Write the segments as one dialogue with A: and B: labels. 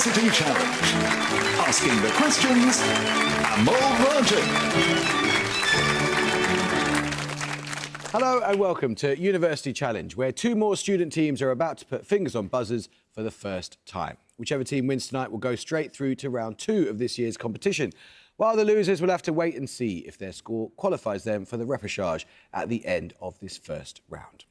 A: University Challenge. Asking the questions, Amol Rajan.
B: Hello and welcome to University Challenge, where two more student teams are about to put fingers on buzzers for the first time. Whichever team wins tonight will go straight through to round 2 of this year's competition, while the losers will have to wait and see if their score qualifies them for the repechage at the end of this first round.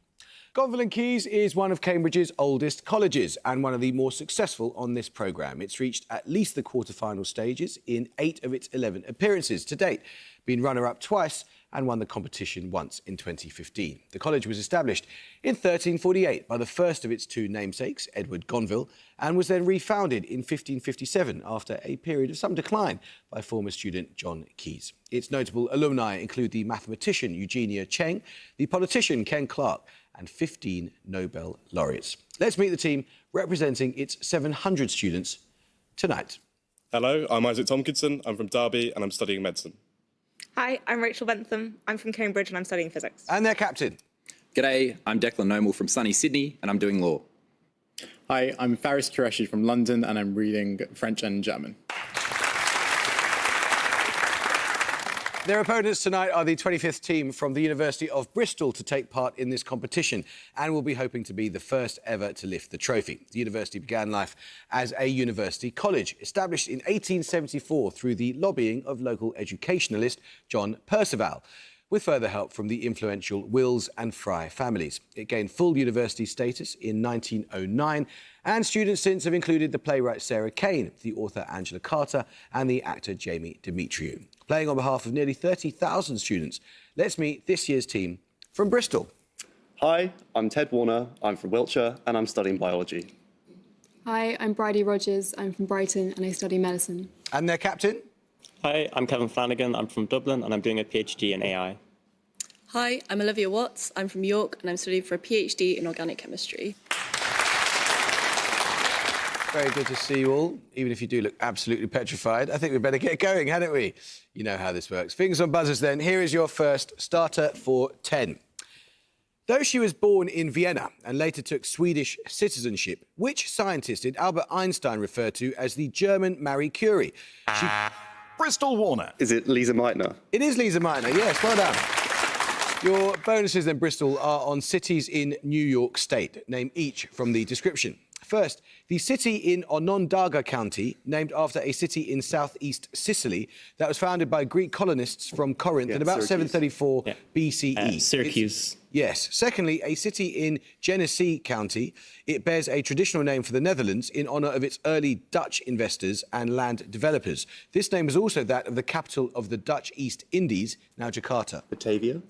B: Gonville and Caius is one of Cambridge's oldest colleges and one of the more successful on this programme. It's reached at least the quarter-final stages in 8 of its 11 appearances to date, been runner-up twice and won the competition once in 2015. The college was established in 1348 by the first of its two namesakes, Edward Gonville, and was then refounded in 1557 after a period of some decline by former student John Caius. Its notable alumni include the mathematician Eugenia Cheng, the politician Ken Clarke, and 15 Nobel laureates. Let's meet the team representing its 700 students tonight.
C: Hello, I'm Isaac Tompkinson, I'm from Derby and I'm studying medicine.
D: Hi, I'm Rachel Bentham. I'm from Cambridge and I'm studying physics.
B: And their captain.
E: G'day, I'm Declan Nomal from sunny Sydney and I'm doing law.
F: Hi, I'm Faris Qureshi from London and I'm reading French and German.
B: Their opponents tonight are the 25th team from the University of Bristol to take part in this competition and will be hoping to be the first ever to lift the trophy. The university began life as a university college, established in 1874 through the lobbying of local educationalist John Percival, with further help from the influential Wills and Fry families. It gained full university status in 1909, and students since have included the playwright Sarah Kane, the author Angela Carter, and the actor Jamie Demetriou. Playing on behalf of nearly 30,000 students, let's meet this year's team from Bristol.
G: Hi, I'm Ted Warner, I'm from Wiltshire, and I'm studying biology.
H: Hi, I'm Bridie Rogers, I'm from Brighton, and I study medicine.
B: And their captain?
I: Hi, I'm Kevin Flanagan, I'm from Dublin, and I'm doing a PhD in AI.
J: Hi, I'm Olivia Watts, I'm from York, and I'm studying for a PhD in organic chemistry.
B: Very good to see you all, even if you do look absolutely petrified. I think we'd better get going, hadn't we? You know how this works. Fingers on buzzers then. Here is your first starter for 10. Though she was born in Vienna and later took Swedish citizenship, which scientist did Albert Einstein refer to as the German Marie Curie?
A: Bristol Warner.
G: Is it Lisa Meitner?
B: It is Lisa Meitner, yes, well done. Your bonuses then, Bristol, are on cities in New York State. Name each from the description. First, the city in Onondaga County, named after a city in southeast Sicily that was founded by Greek colonists from Corinth in about
G: Syracuse.
B: 734 BCE.
I: Syracuse.
B: Yes. Secondly, a city in Genesee County. It bears a traditional name for the Netherlands in honour of its early Dutch investors and land developers. This name is also that of the capital of the Dutch East Indies, now Jakarta.
G: Batavia,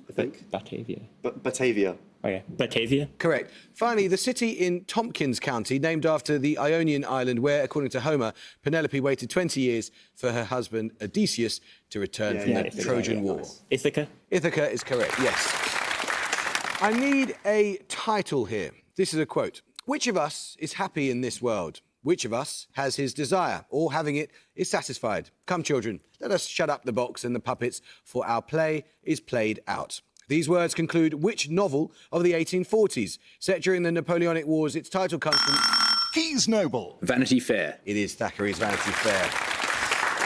G: I think.
I: Batavia.
G: Batavia.
I: Oh yeah, Batavia.
B: Correct. Finally, the city in Tompkins County, named after the Ionian island where, according to Homer, Penelope waited 20 years for her husband Odysseus to return from the Trojan War.
I: Ithaca.
B: Ithaca is correct, yes. I need a title here. This is a quote. Which of us is happy in this world? Which of us has his desire, or having it, is satisfied? Come, children, let us shut up the box and the puppets, for our play is played out. These words conclude which novel of the 1840s? Set during the Napoleonic Wars, its title comes from...
A: Caius Noble.
E: Vanity Fair.
B: It is Thackeray's Vanity Fair.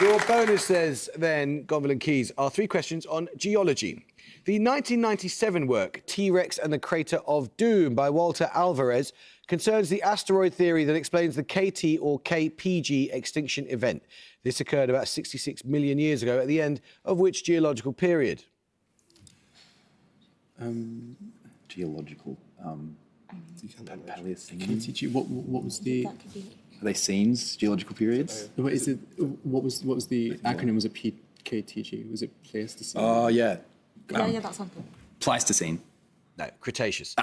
B: Your bonus says, then, Gonville and Caius, are 3 questions on geology. The 1997 work, T-Rex and the Crater of Doom by Walter Alvarez, concerns the asteroid theory that explains the KT or KPG extinction event. This occurred about 66 million years ago at the end of which geological period?
K: Geological. Paleocene.
F: KTG, what was the...
K: Are they scenes? Geological periods?
F: What is it? What was the acronym? Was it PKTG? Was it Pleistocene?
K: Oh, yeah.
J: Yeah, that's something.
E: Pleistocene.
B: No, Cretaceous.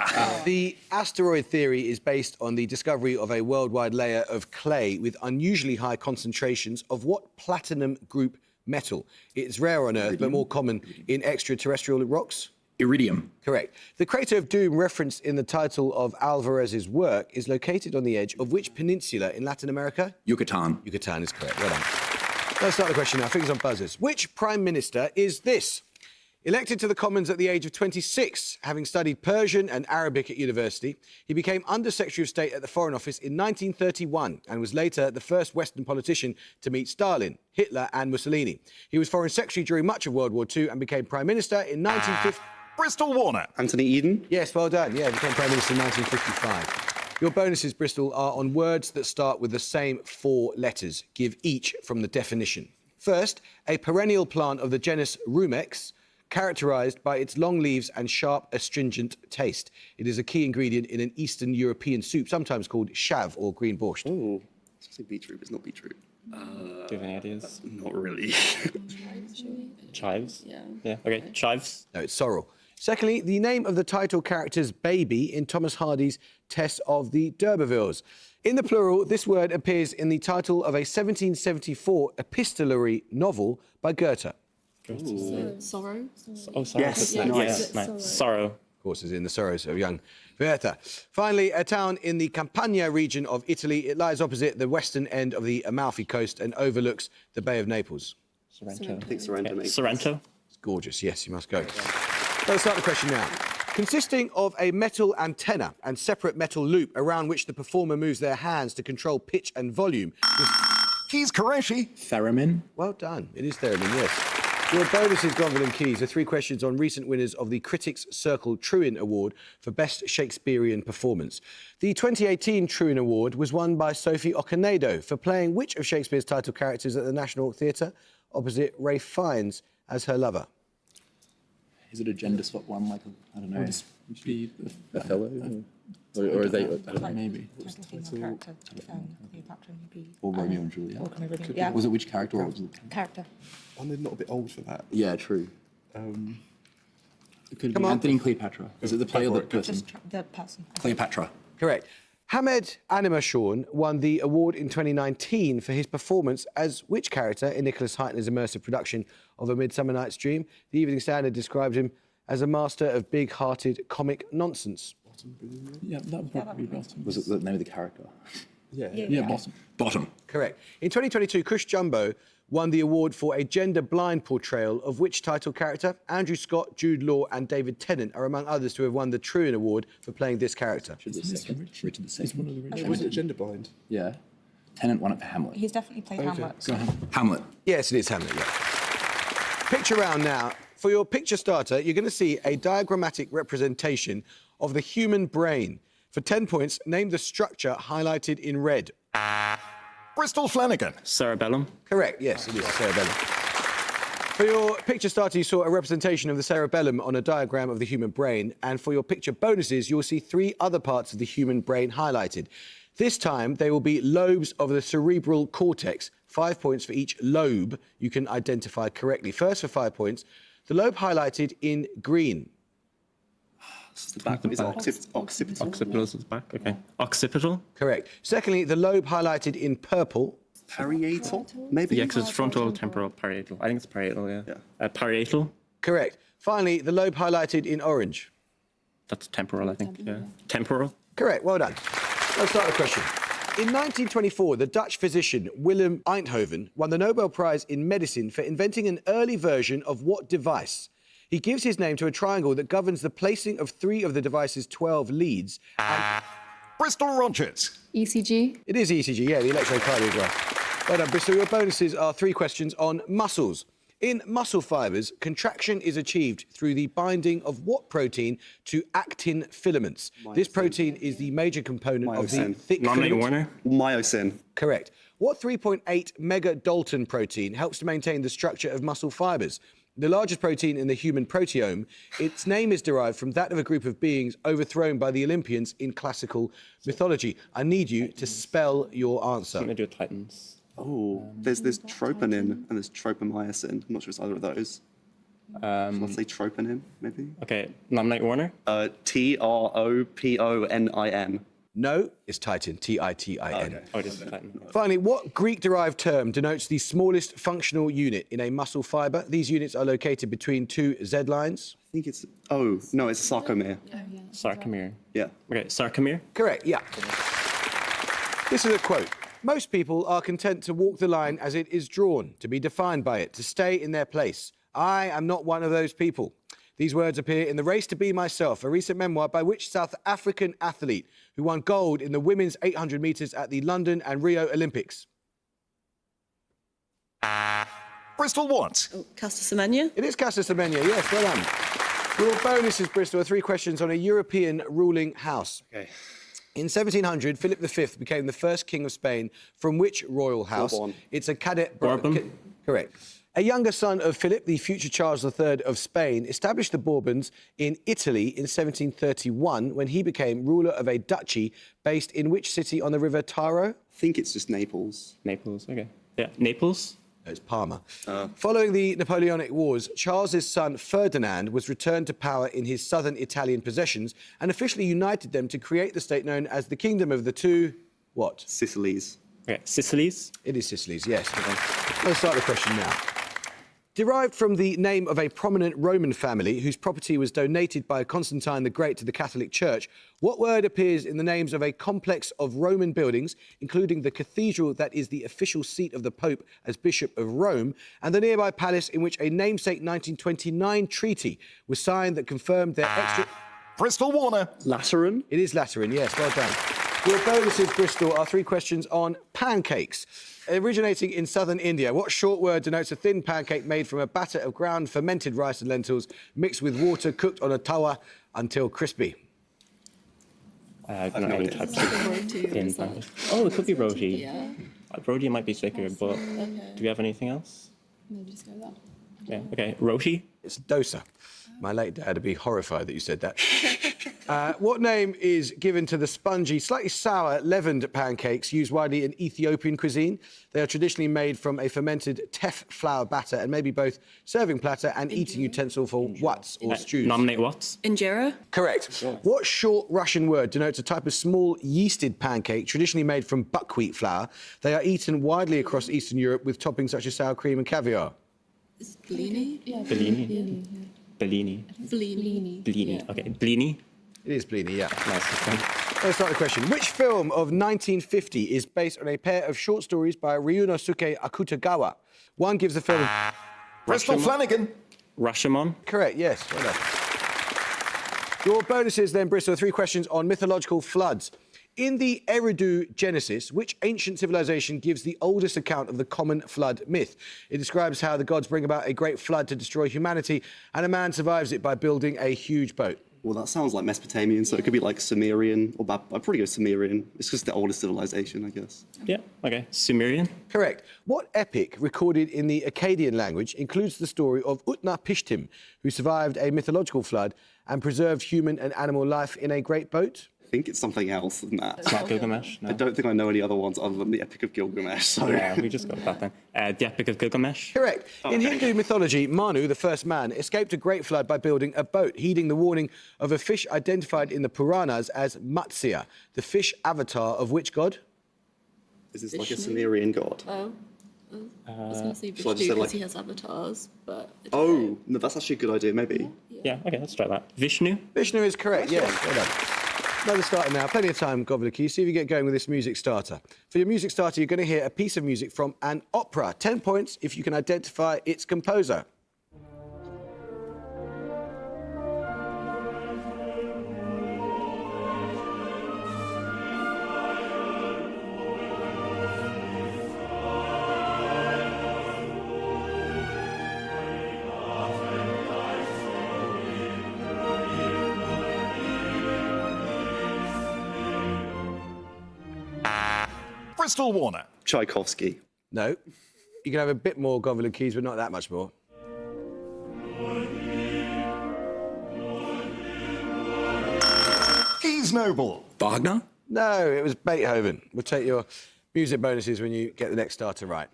B: The asteroid theory is based on the discovery of a worldwide layer of clay with unusually high concentrations of what platinum group metal? It's rare on Earth, but more common in extraterrestrial rocks.
E: Iridium.
B: Correct. The Crater of Doom referenced in the title of Alvarez's work is located on the edge of which peninsula in Latin America?
E: Yucatan.
B: Yucatan is correct. Well done. Let's start the question now. Fingers on buzzers. Which Prime Minister is this? Elected to the Commons at the age of 26, having studied Persian and Arabic at university, he became Under-Secretary of State at the Foreign Office in 1931 and was later the first Western politician to meet Stalin, Hitler and Mussolini. He was Foreign Secretary during much of World War II and became Prime Minister in 1950...
A: Bristol Warner.
G: Anthony Eden.
B: Yes, well done. Yeah, became Prime Minister in 1955. Your bonuses, Bristol, are on words that start with the same 4 letters. Give each from the definition. First, a perennial plant of the genus Rumex, characterised by its long leaves and sharp, astringent taste. It is a key ingredient in an Eastern European soup, sometimes called shav or green borscht.
G: Oh, it's say beetroot, but it's not beetroot.
I: Do you have any ideas?
G: Not really.
I: Chives?
J: Yeah.
I: Yeah, okay. Chives.
B: No, it's sorrel. Secondly, the name of the title character's baby in Thomas Hardy's Test of the D'Urbervilles. In the plural, this word appears in the title of a 1774 epistolary novel by Goethe.
H: Sorrow.
I: Oh, sorry.
G: Yes,
I: Yeah,
G: nice.
I: nice. Sorrow.
B: Of course, is in the Sorrows of Young Werther. Finally, a town in the Campania region of Italy. It lies opposite the western end of the Amalfi Coast and overlooks the Bay of Naples.
I: Sorrento.
G: I think Sorrento makes
I: Sorrento.
B: It's gorgeous. Yes, you must go. Let's start the question now. Consisting of a metal antenna and separate metal loop around which the performer moves their hands to control pitch and volume.
A: Keys Qureshi.
F: Theremin.
B: Well done. It is theremin, yes. Your bonus is Gonville and Keys are 3 questions on recent winners of the Critics' Circle Truin Award for Best Shakespearean Performance. The 2018 Truin Award was won by Sophie Okonedo for playing which of Shakespeare's title characters at the National Theatre opposite Ralph Fiennes as her lover?
K: Is it a gender swap one, like, I don't know,
F: Be
K: Othello? Or are they, I don't know,
F: maybe.
K: or Romeo and Juliet?
D: Yeah.
K: Was it which character or was it?
D: Character.
C: I'm not a bit old for that.
K: Yeah, true. It could
B: Come
K: be
B: on.
K: Anthony and Cleopatra. Is it the play or the person?
D: The person.
K: Cleopatra.
B: Correct. Hamed Animashawn won the award in 2019 for his performance as which character in Nicholas Heitner's immersive production of A Midsummer Night's Dream? The Evening Standard described him as a master of big-hearted comic nonsense.
F: Yeah, that would probably be Bottom.
K: Was it the name of the character?
F: Yeah, Bottom.
K: Bottom.
B: Correct. In 2022, Kush Jumbo won the award for a gender-blind portrayal of which title character? Andrew Scott, Jude Law and David Tennant are among others to have won the Truin Award for playing this character.
K: Richard the
F: He's one
K: Second.
F: of the Richards.
C: Was it gender blind?
K: Yeah. Tennant won it for Hamlet.
D: He's definitely played Hamlet.
K: Hamlet.
B: Yes, it is Hamlet, yeah. Picture round now. For your picture starter, you're going to see a diagrammatic representation of the human brain. For 10 points, name the structure highlighted in red.
A: Bristol Flanagan.
I: Cerebellum.
B: Correct, yes, it is cerebellum. For your picture starter, you saw a representation of the cerebellum on a diagram of the human brain. And for your picture bonuses, you'll see 3 other parts of the human brain highlighted. This time, they will be lobes of the cerebral cortex. 5 points for each lobe you can identify correctly. First, for 5 points, the lobe highlighted in green.
G: It's the back. Is it occipital?
I: Occipital is the back. Okay. Occipital.
B: Correct. Secondly, the lobe highlighted in purple.
G: Parietal? Maybe?
I: Yeah, because it's frontal, temporal, parietal. I think it's parietal, yeah.
G: Yeah.
I: Parietal.
B: Correct. Finally, the lobe highlighted in orange.
I: That's temporal, I think. Yeah. Temporal.
B: Correct. Well done. Let's start the question. In 1924, the Dutch physician Willem Einthoven won the Nobel Prize in Medicine for inventing an early version of what device? He gives his name to a triangle that governs the placing of 3 of the device's 12 leads. And
A: Bristol Rogers.
H: ECG.
B: it is ECG, yeah, the electrocardiograph. Well done, Bristol. Your bonuses are 3 questions on muscles. In muscle fibres, contraction is achieved through the binding of what protein to actin filaments? This protein is the major component of the
G: Myosin.
B: thick
I: Nominate
B: filament.
I: Warner.
G: Myosin.
B: Correct. What 3.8 megadalton protein helps to maintain the structure of muscle fibres? The largest protein in the human proteome, its name is derived from that of a group of beings overthrown by the Olympians in classical mythology. I need you to spell your answer.
I: Something to do with Titans.
G: Oh, there's troponin and there's tropomyosin. I'm not sure it's either of those. Let's say troponin, maybe?
I: Okay. Nominate Warner.
G: Troponin.
B: No, it's Titin, T-I-T-I-N.
I: Oh, it is Titan.
B: Finally, what Greek-derived term denotes the smallest functional unit in a muscle fibre? These units are located between 2 Z lines.
G: I think it's... Oh, no, it's a sarcomere.
I: Sarcomere.
G: Yeah.
I: Okay. Sarcomere.
B: Correct, yeah. This is a quote. Most people are content to walk the line as it is drawn, to be defined by it, to stay in their place. I am not one of those people. These words appear in The Race to Be Myself, a recent memoir by which South African athlete who won gold in the women's 800 metres at the London and Rio Olympics.
A: Bristol what?
J: Oh, Caster Semenya.
B: It is Caster Semenya, yes, well done. Your bonuses, Bristol, are 3 questions on a European ruling house.
C: Okay.
B: In 1700, Philip V became the first king of Spain from which royal house?
G: Bourbon.
B: It's a cadet...
I: Bourbon.
B: Correct. A younger son of Philip, the future Charles III of Spain, established the Bourbons in Italy in 1731 when he became ruler of a duchy based in which city on the river Taro?
G: I think it's just Naples.
I: Naples, okay. Yeah, Naples.
B: No, it's Parma. Following the Napoleonic Wars, Charles's son Ferdinand was returned to power in his southern Italian possessions and officially united them to create the state known as the Kingdom of the Two... what?
G: Sicily's.
I: Okay, Sicily's.
B: It is Sicily's, yes. Let's start the question now. Derived from the name of a prominent Roman family whose property was donated by Constantine the Great to the Catholic Church, what word appears in the names of a complex of Roman buildings, including the cathedral that is the official seat of the Pope as Bishop of Rome, and the nearby palace in which a namesake 1929 treaty was signed that confirmed their extra...
A: Bristol Warner.
G: Lateran.
B: It is Lateran, yes, well done. Your bonuses, Bristol, are 3 questions on pancakes. Originating in southern India, what short word denotes a thin pancake made from a batter of ground fermented rice and lentils mixed with water cooked on a tawa until crispy?
I: I don't know any types of thin pancakes. Oh, it could be roti.
H: Yeah.
I: Roti might be thicker, but do we have anything else?
H: No, just go with that.
I: Yeah, okay. Roti?
B: It's dosa. My late dad would be horrified that you said that. What name is given to the spongy, slightly sour, leavened pancakes used widely in Ethiopian cuisine? They are traditionally made from a fermented teff flour batter and may be both serving platter and eating utensil for wats or stews.
I: Nominate what?
J: Injera.
B: Correct. What short Russian word denotes a type of small yeasted pancake traditionally made from buckwheat flour? They are eaten widely across Eastern Europe with toppings such as sour cream and caviar.
J: Is Blini?
H: Yeah,
I: Bellini. Bellini.
J: Blini.
I: Blini. Okay, blini.
B: It is blini, yeah.
I: Nice.
B: Let's start the question. Which film of 1950 is based on a pair of short stories by Ryunosuke Akutagawa? One gives the film...
A: Bristol Flanagan.
I: Rashomon.
B: Correct, yes. Well done. Your bonuses then, Bristol, 3 questions on mythological floods. In the Eridu Genesis, which ancient civilization gives the oldest account of the common flood myth? It describes how the gods bring about a great flood to destroy humanity, and a man survives it by building a huge boat.
G: Well, that sounds like Mesopotamian, so it could be like Sumerian, or I'd probably go Sumerian. It's just the oldest civilization, I guess.
I: Yeah, okay. Sumerian.
B: Correct. What epic recorded in the Akkadian language includes the story of Utnapishtim, who survived a mythological flood and preserved human and animal life in a great boat?
G: I think it's something else than that.
I: It's not Gilgamesh. No.
G: I don't think I know any other ones other than the Epic of Gilgamesh. So.
I: Yeah, we just got that then. The Epic of Gilgamesh.
B: Correct. In Hindu mythology, Manu, the first man, escaped a great flood by building a boat, heeding the warning of a fish identified in the Puranas as Matsya, the fish avatar of which god?
G: Is this like a Sumerian god?
H: Oh. I was going to say
G: Shall I
H: Vishnu
G: just say,
H: because
G: like-
H: he has avatars, but...
G: Oh, no, that's actually a good idea, maybe.
I: Yeah, okay, let's try that. Vishnu.
B: Vishnu is correct, yes. Well done. Another starter now. Plenty of time, Governor. See if you get going with this music starter. For your music starter, you're going to hear a piece of music from an opera. 10 points if you can identify its composer.
A: Bristol Warner.
G: Tchaikovsky.
B: No. You can have a bit more Governor Keys, but not that much more.
A: Keys Noble.
E: Wagner.
B: No, it was Beethoven. We'll take your music bonuses when you get the next starter right.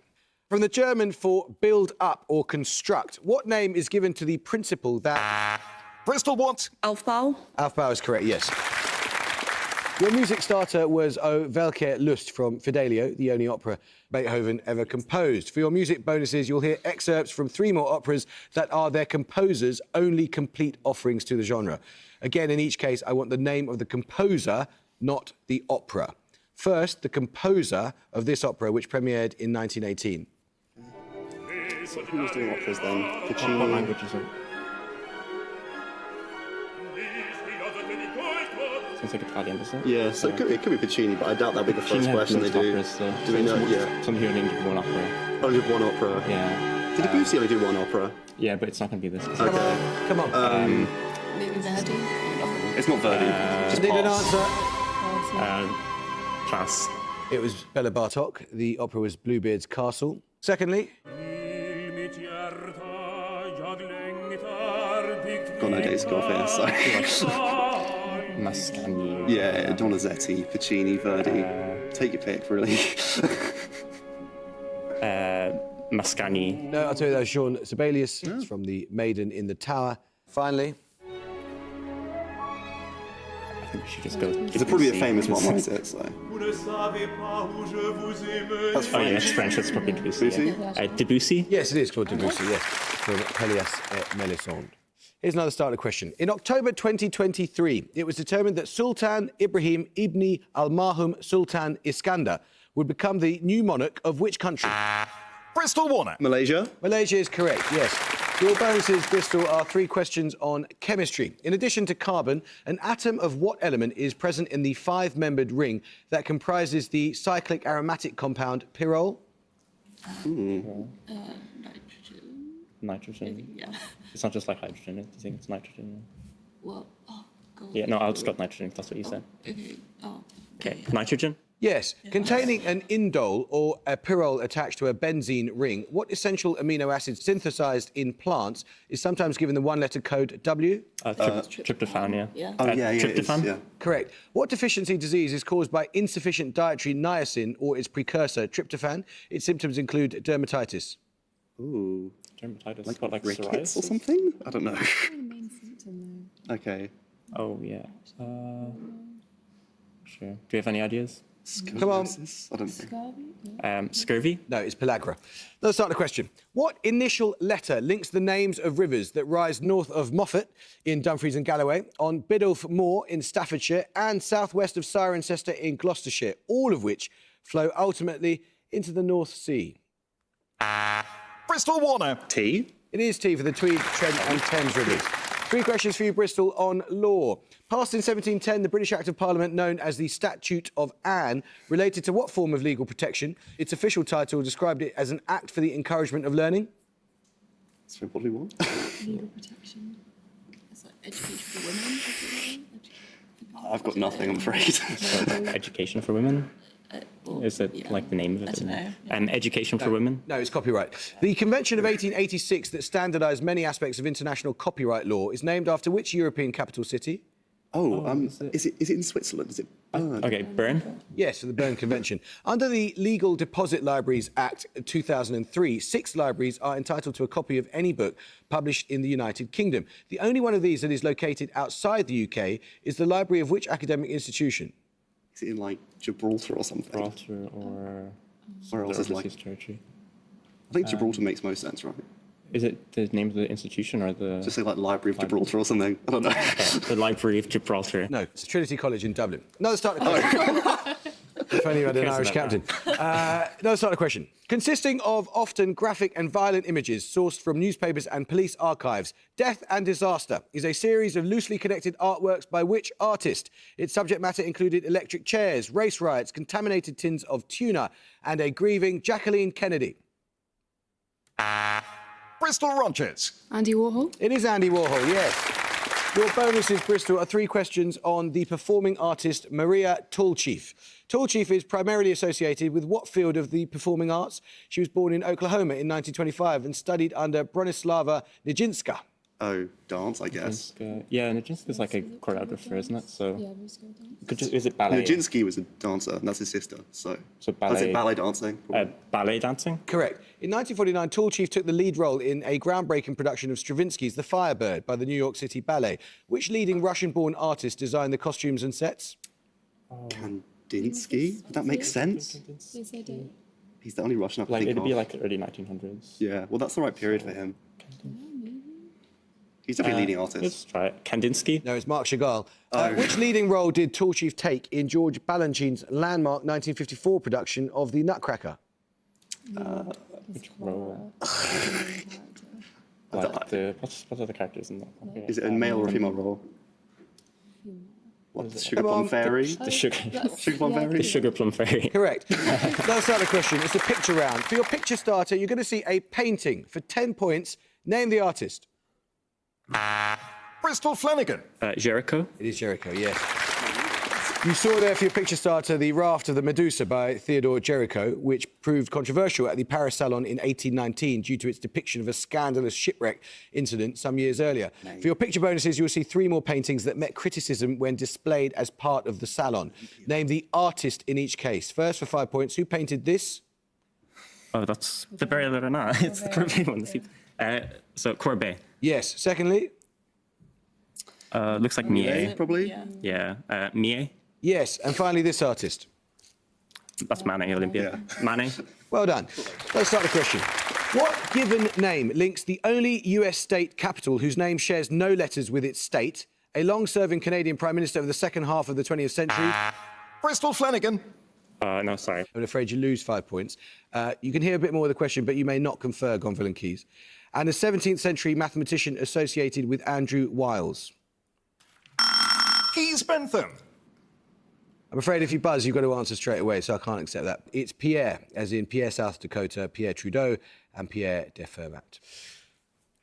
B: From the German for build up or construct, what name is given to the principle that...
A: Bristol what?
J: Aufbau.
B: Aufbau is correct, yes. Your music starter was O Welche Lust from Fidelio, the only opera Beethoven ever composed. For your music bonuses, you'll hear excerpts from 3 more operas that are their composers' only complete offerings to the genre. Again, in each case, I want the name of the composer, not the opera. First, the composer of this opera, which premiered in 1918.
G: So who was doing operas then?
I: What
G: Puccini.
I: language is it? Sounds like Italian, doesn't it?
G: Yeah, so it could be Puccini, but I doubt that'll be the
I: Puccini
G: first
I: had
G: question they
I: loads of
G: do.
I: operas, so
G: Do we know?
I: some-
G: Yeah.
I: Some here only did one opera.
G: Only did one opera.
I: Yeah.
G: Did Debussy only do one opera?
I: Yeah, but it's not going to be this. Is it?
G: Okay.
B: Come on.
J: Maybe Verdi.
G: It's not Verdi. Just
B: Need an
G: pass.
B: answer?
I: Pass.
B: It was Bela Bartok. The opera was Bluebeard's Castle. Secondly,
G: Got no days to go off here, so.
I: Mascagni.
G: Yeah, Donizetti, Puccini, Verdi. Take your pick, really.
I: Mascagni.
B: no, I'll tell you that was Sean Sibelius. It's from The Maiden in the Tower. Finally,
I: I think we should just go.
G: It's probably a famous one, won't it? So. That's
I: Oh
G: French.
I: yeah, it's French. It's probably Debussy.
G: Debussy?
I: Yeah. Debussy.
B: yes, it is Claude Debussy, yes, from Pelléas et Mélisande. Here's another starter question. In October 2023, it was determined that Sultan Ibrahim ibn al-Mahum Sultan Iskandar would become the new monarch of which country?
A: Bristol Warner.
G: Malaysia?
B: Malaysia is correct, yes. Your bonuses, Bristol, are 3 questions on chemistry. In addition to carbon, an atom of what element is present in the 5-membered ring that comprises the cyclic aromatic compound pyrrole?
I: Nitrogen.
J: Yeah.
I: It's not just like hydrogen. Do you think it's nitrogen?
J: What? Oh, God.
I: Yeah. No, I'll just go with nitrogen. If that's what you said.
J: Okay. Oh.
I: Okay. Nitrogen.
B: Yes. Containing an indole or a pyrrole attached to a benzene ring, what essential amino acid synthesized in plants is sometimes given the 1-letter code W?
I: Tryptophan. Yeah.
J: Yeah.
G: Oh, yeah, it is,
I: Tryptophan.
G: yeah.
B: Correct. What deficiency disease is caused by insufficient dietary niacin or its precursor, tryptophan? Its symptoms include dermatitis.
G: Ooh.
I: Dermatitis.
G: Like,
I: What, like
G: rickets
I: psoriasis?
G: or something? I don't know.
H: The main symptom, though.
G: Okay.
I: Oh yeah. Sure. Do you have any ideas?
B: Come on.
G: Scoliosis? I don't think.
I: Scurvy.
B: No, it's pellagra. Let's start the question. What initial letter links the names of rivers that rise north of Moffat in Dumfries and Galloway, on Biddulph Moor in Staffordshire, and southwest of Cirencester in Gloucestershire, all of which flow ultimately into the North Sea?
A: Bristol Warner.
G: T?
B: It is T for the Tweed, Trent and Thames rivers. 3 questions for you, Bristol, on law. Passed in 1710, the British Act of Parliament known as the Statute of Anne related to what form of legal protection? Its official title described it as an act for the encouragement of learning.
G: So what do we want?
H: Legal protection.
J: It's like education for women. Is it?
G: I've got nothing, I'm afraid.
I: Education for women. Is it like the name of it?
J: I don't know.
I: Education for women.
B: No, it's copyright. The Convention of 1886 that standardised many aspects of international copyright law is named after which European capital city?
G: Is it in Switzerland? Is it Bern?
I: Okay, Bern.
B: Yes, for the Berne Convention. Under the Legal Deposit Libraries Act 2003, 6 libraries are entitled to a copy of any book published in the United Kingdom. The only one of these that is located outside the UK is the library of which academic institution?
G: Is it in, like, Gibraltar or something?
I: Gibraltar or
G: Where else
I: the
G: is, like...
I: overseas territory.
G: I think Gibraltar makes most sense, right?
I: Is it the name of the institution or the
G: Just say, like, Library of Gibraltar or something. I don't know.
I: the Library of Gibraltar?
B: No, it's Trinity College in Dublin. Another starter question. If only you had an
I: cares
B: Irish
I: about
B: captain. Another starter question. Consisting of often graphic and violent images sourced from newspapers and police archives, Death and Disaster is a series of loosely connected artworks by which artist? Its subject matter included electric chairs, race riots, contaminated tins of tuna, and a grieving Jacqueline Kennedy.
A: Bristol Rogers.
H: Andy Warhol.
B: It is Andy Warhol, yes. Your bonuses, Bristol, are 3 questions on the performing artist Maria Tallchief. Tallchief is primarily associated with what field of the performing arts? She was born in Oklahoma in 1925 and studied under Bronislava Nijinská.
G: Oh, dance, I guess.
I: Yeah, Nijinsky is like a choreographer, isn't it? So
H: Yeah, musical dance.
I: is it ballet?
G: Nijinsky was a dancer, and that's his sister, so...
I: So
G: I'd say
I: ballet.
G: ballet dancing.
I: Ballet dancing.
B: Correct. In 1949, Tallchief took the lead role in a groundbreaking production of Stravinsky's The Firebird by the New York City Ballet. Which leading Russian-born artist designed the costumes and sets?
G: Kandinsky? Would that make sense?
H: They say date.
G: He's the only Russian I can
I: Like
G: think
I: it'd
G: of.
I: be like early 1900s.
G: Yeah, well, that's the right period for him. He's definitely a leading artist.
I: Let's try it. Kandinsky.
B: No, it's Marc Chagall.
G: Oh.
B: Which leading role did Tallchief take in George Balanchine's landmark 1954 production of The Nutcracker?
I: Which role? Like the what are the characters in that? Okay.
G: Is it a male or a female role? What, the Sugar Plum Fairy?
I: The sugar.
G: Sugar Plum Fairy?
I: The Sugar Plum Fairy.
B: Correct. Let's start the question. It's a picture round. For your picture starter, you're going to see a painting. For 10 points, name the artist.
A: Bristol Flanagan.
I: Jericho.
B: It is Jericho, yes. You saw there for your picture starter the Raft of the Medusa by Theodore Jericho, which proved controversial at the Paris Salon in 1819 due to its depiction of a scandalous shipwreck incident some years earlier. For your picture bonuses, you'll see 3 more paintings that met criticism when displayed as part of the salon. Name the artist in each case. First, for 5 points, who painted this?
I: Oh, that's the Barry Leonard. It's the Courbet one. So Courbet.
B: Yes. Secondly?
I: Looks like Millet.
G: Probably.
I: Yeah. Millet.
B: Yes. And finally, this artist.
I: That's Manet, Olympia. Manet.
B: Well done. Let's start the question. What given name links the only US state capital whose name shares no letters with its state, a long-serving Canadian Prime Minister of the second half of the 20th century?
A: Bristol Flanagan.
I: No, sorry.
B: I'm afraid you lose 5 points. You can hear a bit more of the question, but you may not confer Gonville and Keyes. And a 17th century mathematician associated with Andrew Wiles.
A: Keyes Bentham.
B: I'm afraid if you buzz, you've got to answer straight away, so I can't accept that. It's Pierre, as in Pierre, South Dakota, Pierre Trudeau, and Pierre de Fermat.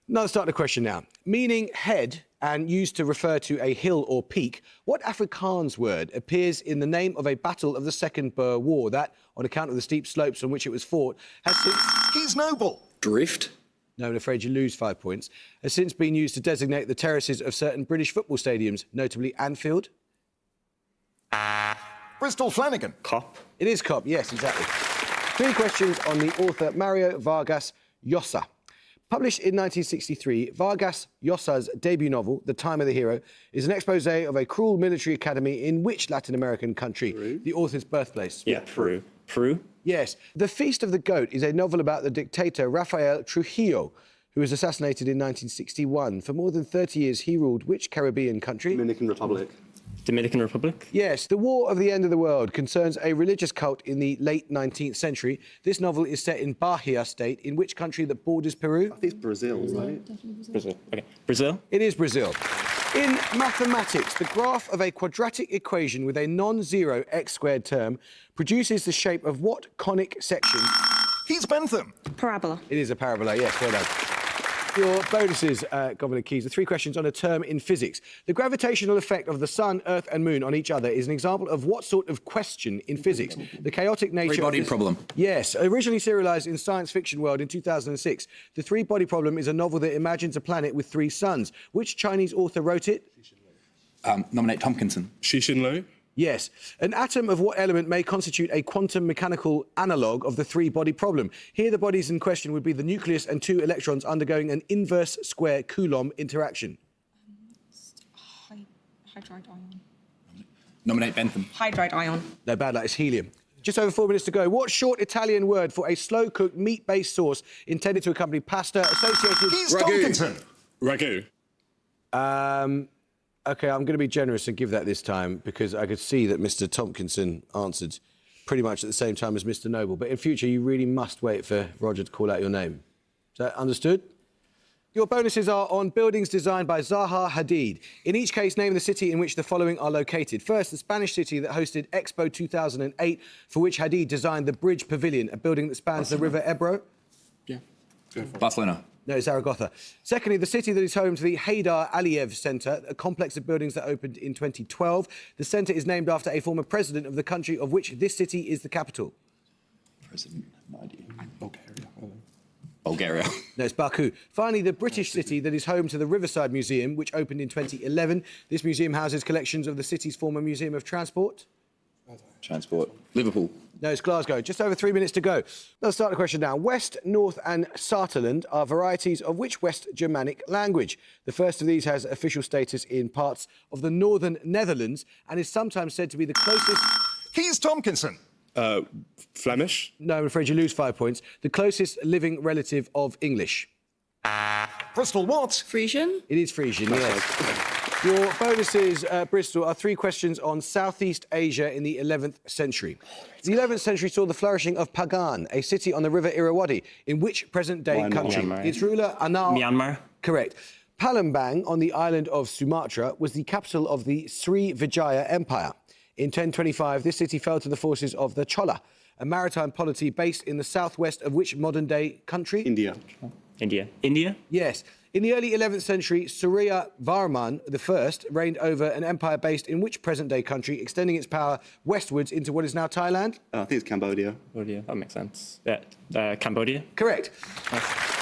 B: Now let's start the question now. Meaning head and used to refer to a hill or peak, what Afrikaans word appears in the name of a battle of the Second Boer War that, on account of the steep slopes on which it was fought, has since...
A: Keyes Noble.
E: Drift.
B: No, I'm afraid you lose 5 points. Has since been used to designate the terraces of certain British football stadiums, notably Anfield.
A: Bristol Flanagan.
I: Cop.
B: It is Cop, yes, exactly. 3 questions on the author Mario Vargas Llosa. Published in 1963, Vargas Llosa's debut novel, The Time of the Hero, is an exposé of a cruel military academy in which Latin American country?
G: Peru?
B: The author's birthplace.
I: Yeah, Peru. Peru?
B: Yes. The Feast of the Goat is a novel about the dictator Rafael Trujillo, who was assassinated in 1961. For more than 30 years, he ruled which Caribbean country?
G: Dominican Republic.
I: Dominican Republic?
B: Yes, The War of the End of the World concerns a religious cult in the late 19th century. This novel is set in Bahia state, in which country that borders Peru?
G: I think it's Brazil, right?
I: Brazil. Okay. Brazil?
B: It is Brazil. In mathematics, the graph of a quadratic equation with a non-zero x-squared term produces the shape of what conic section?
A: Keyes Bentham.
D: Parabola.
B: It is a parabola, yes, well done. Your bonuses, Goblin and Keyes, the 3 questions on a term in physics. The gravitational effect of the Sun, Earth and Moon on each other is an example of what sort of question in physics? The chaotic nature...
E: Three-body problem.
B: Yes, originally serialised in Science Fiction World in 2006. The Three-Body Problem is a novel that imagines a planet with 3 suns. Which Chinese author wrote it?
E: Nominate Tompkinson.
C: Xixin Liu.
B: Yes. An atom of what element may constitute a quantum mechanical analogue of the 3-body problem? Here the bodies in question would be the nucleus and 2 electrons undergoing an inverse square Coulomb interaction.
D: Hydride ion.
E: Nominate Bentham.
D: Hydride ion.
B: No, bad luck, it's helium. Just over 4 minutes to go. What short Italian word for a slow-cooked meat-based sauce intended to accompany pasta associated...
A: Keyes Tompkinson.
C: Ragu.
B: OK, I'm going to be generous and give that this time because I could see that Mr Tompkinson answered pretty much at the same time as Mr Noble. But in future, you really must wait for Roger to call out your name. Is that understood? Your bonuses are on buildings designed by Zaha Hadid. In each case, name the city in which the following are located. First, the Spanish city that hosted Expo 2008, for which Hadid designed the Bridge Pavilion, a building that spans the River Ebro.
F: Yeah. Go for it.
E: Barcelona.
B: No, Zaragoza. Secondly, the city that is home to the Haydar Aliyev Centre, a complex of buildings that opened in 2012. The centre is named after a former president of the country of which this city is the capital.
I: President. No idea. Bulgaria.
E: Bulgaria.
B: No, it's Baku. Finally, the British city that is home to the Riverside Museum, which opened in 2011. This museum houses collections of the city's former Museum of Transport.
E: Transport. Liverpool.
B: No, it's Glasgow. Just over 3 minutes to go. Let's start the question now. West, North and Saterland are varieties of which West Germanic language? The first of these has official status in parts of the northern Netherlands and is sometimes said to be the closest...
A: Keyes Tompkinson.
C: Flemish.
B: No, I'm afraid you lose 5 points. The closest living relative of English.
A: Bristol what?
J: Frisian?
B: It is Frisian, yes. Your bonuses, Bristol, are 3 questions on Southeast Asia in the 11th century. The 11th century saw the flourishing of Pagan, a city on the river Irrawaddy, in which present-day
G: Myanmar.
B: country?
I: Myanmar.
B: Its ruler, Anal...
I: Myanmar.
B: Correct. Palembang, on the island of Sumatra, was the capital of the Srivijaya Empire. In 1025, this city fell to the forces of the Chola, a maritime polity based in the southwest of which modern-day country?
G: India.
I: India. India?
B: Yes. In the early 11th century, Surya Varman I reigned over an empire based in which present-day country, extending its power westwards into what is now Thailand?
G: I think it's Cambodia.
I: Cambodia. That makes sense. Yeah. Cambodia?
B: Correct.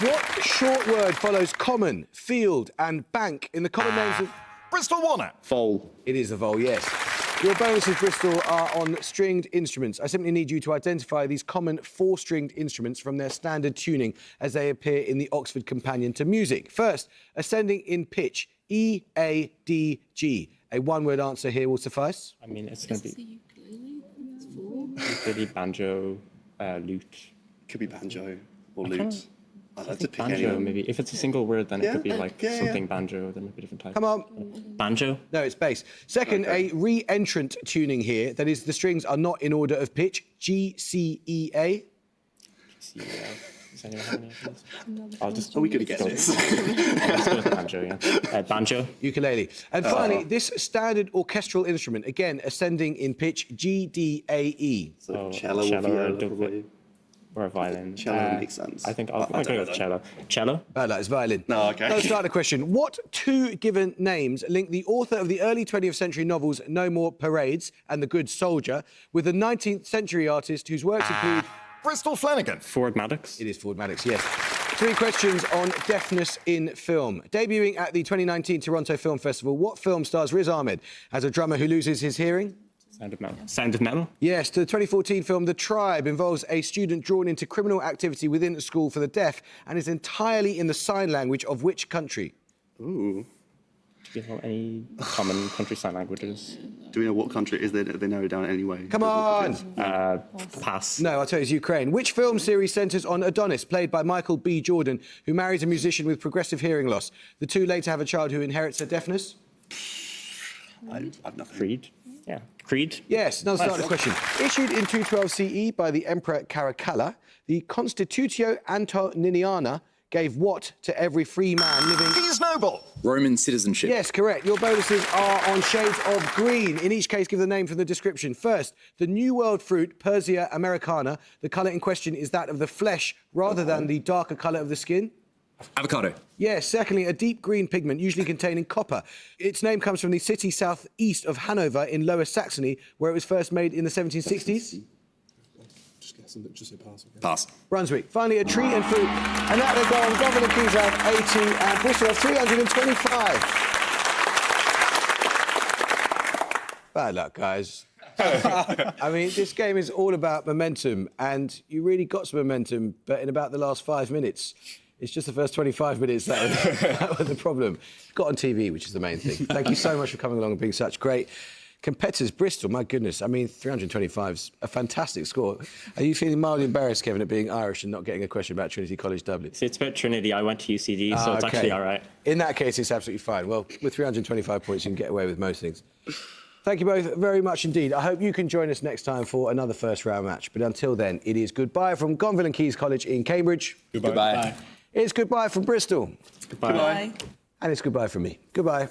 B: What short word follows common, field and bank in the common names of...
A: Bristol Walnut.
G: Vole.
B: It is the vole, yes. Your bonuses, Bristol, are on stringed instruments. I simply need you to identify these common 4-stringed instruments from their standard tuning as they appear in the Oxford Companion to Music. First, ascending in pitch, E, A, D, G. A one-word answer here will suffice.
I: I mean, it's going to be ukulele, banjo, lute.
G: Could be banjo or
I: I
G: lute.
I: kinda-
G: I'd
I: I
G: like to
I: think
G: pick
I: banjo,
G: anyone.
I: maybe. If it's a single word, then it could be like
G: yeah.
I: something banjo, then maybe a different type.
B: Come on.
I: Banjo?
B: No, it's bass. Second,
G: Okay.
B: a re-entrant tuning here. That is, the strings are not in order of pitch. G, C, E, A.
I: Does anyone have any ideas? I'll just.
G: Are we going to get this?
I: I'll just go with banjo, yeah. Banjo?
B: Ukulele. And finally, this standard orchestral instrument, again, ascending in pitch, G, D, A, E.
G: So
I: Oh,
G: cello or
I: cello or
G: viola,
I: double-
G: probably.
I: Or a violin.
G: Cello makes sense.
I: I think
G: I
I: I'm
G: don't
I: going
G: know
I: with cello. Cello?
B: Bad luck, it's violin.
G: No, okay.
B: Let's start the question. What 2 given names link the author of the early 20th century novels No More Parades and The Good Soldier with the 19th century artist whose works include...
A: Bristol Flanagan.
I: Ford Maddox?
B: It is Ford Maddox, yes. 3 questions on deafness in film. Debuting at the 2019 Toronto Film Festival, what film stars Riz Ahmed as a drummer who loses his hearing?
I: Sound of Metal. Sound of Metal?
B: Yes, to the 2014 film The Tribe involves a student drawn into criminal activity within a school for the deaf and is entirely in the sign language of which country?
G: Ooh.
I: Do you know any common country sign languages?
G: Do we know what country it is? They narrow it down anyway.
B: Come on!
I: Pass.
B: No, I'll tell you, it's Ukraine. Which film series centres on Adonis, played by Michael B. Jordan, who marries a musician with progressive hearing loss? The 2 later have a child who inherits her deafness?
G: I've nothing.
I: Creed? Yeah. Creed?
B: Yes, now start the question. Issued in 212 CE by the Emperor Caracalla, the Constitutio Antoniniana gave what to every free man living...
A: He's noble.
E: Roman citizenship.
B: Yes, correct. Your bonuses are on shades of green. In each case, give the name from the description. First, the New World fruit, Persea americana. The colour in question is that of the flesh rather than the darker colour of the skin.
E: Avocado.
B: Yes, secondly, a deep green pigment, usually containing copper. Its name comes from the city southeast of Hanover in Lower Saxony, where it was first made in the 1760s.
F: Just guess and just say pass. Okay.
E: Pass.
B: Brunswick. Finally, a tree and fruit. And that they go on. Governor Keys have 80 and Bristol have 325. Bad luck, guys. I mean, this game is all about momentum, and you really got some momentum, but in about the last 5 minutes. It's just the first 25 minutes that were the problem. Got on TV, which is the main thing. Thank you so much for coming along and being such great competitors. Bristol, my goodness. I mean, 325's a fantastic score. Are you feeling mildly embarrassed, Kevin, at being Irish and not getting a question about Trinity College Dublin?
I: See, it's about Trinity. I went to UCD, so it's
B: okay.
I: actually all right.
B: In that case, it's absolutely fine. Well, with 325 points, you can get away with most things. Thank you both very much indeed. I hope you can join us next time for another first round match. But until then, it is goodbye from Gonville and Keys College in Cambridge.
C: Goodbye.
B: It's goodbye from Bristol.
I: Goodbye.
J: Bye.
B: And it's goodbye from me. Goodbye.